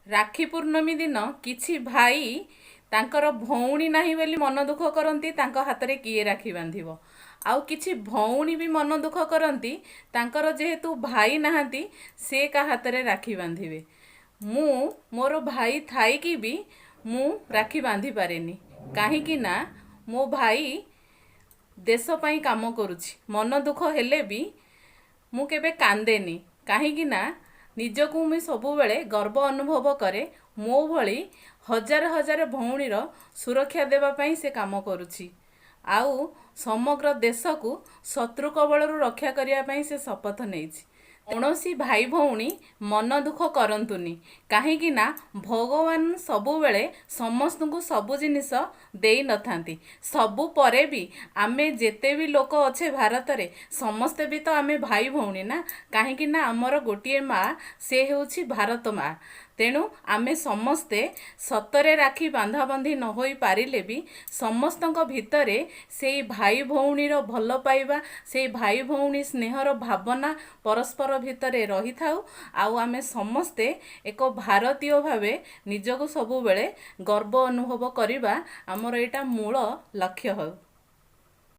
राखी पूर्णमी दिन किछि भाई तांकर भौणी नाही बोली मन दुख करती हाथ में किए राखी बांधिब आउ किछि भौणी भी मन दुख करती तांकर जेहेतु भाई नहांती से का हाथ में राखी बांधिबे। मु मोर भाई थाईकी भी मु राखी बांधि पारेनी काहेकि ना मो भाई देश पाई काम करुछि मन दुख हेले भी मु केबे कांदेनी काहेकि ना निजको मुझे सबुबले गर्व अनुभव करे मो भली हजार हजार भौणीर सुरक्षा देवाई से काम करुछि आउ समग्र देश को शत्रु कबलरू रक्षा करने से शपथ नहीं। कौनसी भाई भौणी मन दुख करंतुनी काहेकि ना भगवान सबुबले समस्त को सबु जिनिस देई नथांती सबु परे भी आमे जेते भी लोक अच्छे भारत रे समस्ते भी तो आमे भाई भौणी ना काहेकि ना आमर गोटे माँ से होछि भारत माँ तेणु आमे समस्ते सतरे राखी बांधाबंधी न होई पारिले भी समस्तक भितरे से भाई भौणीर भल पाइबा से भाई भौणी स्नेहर भावना परस्पर भितरे रही थाउ आउ आमे समस्ते एक भारतीय भावे निजको सबुबले गर्व अनुभव करिबा आमर एटा मूल लक्ष्य हो।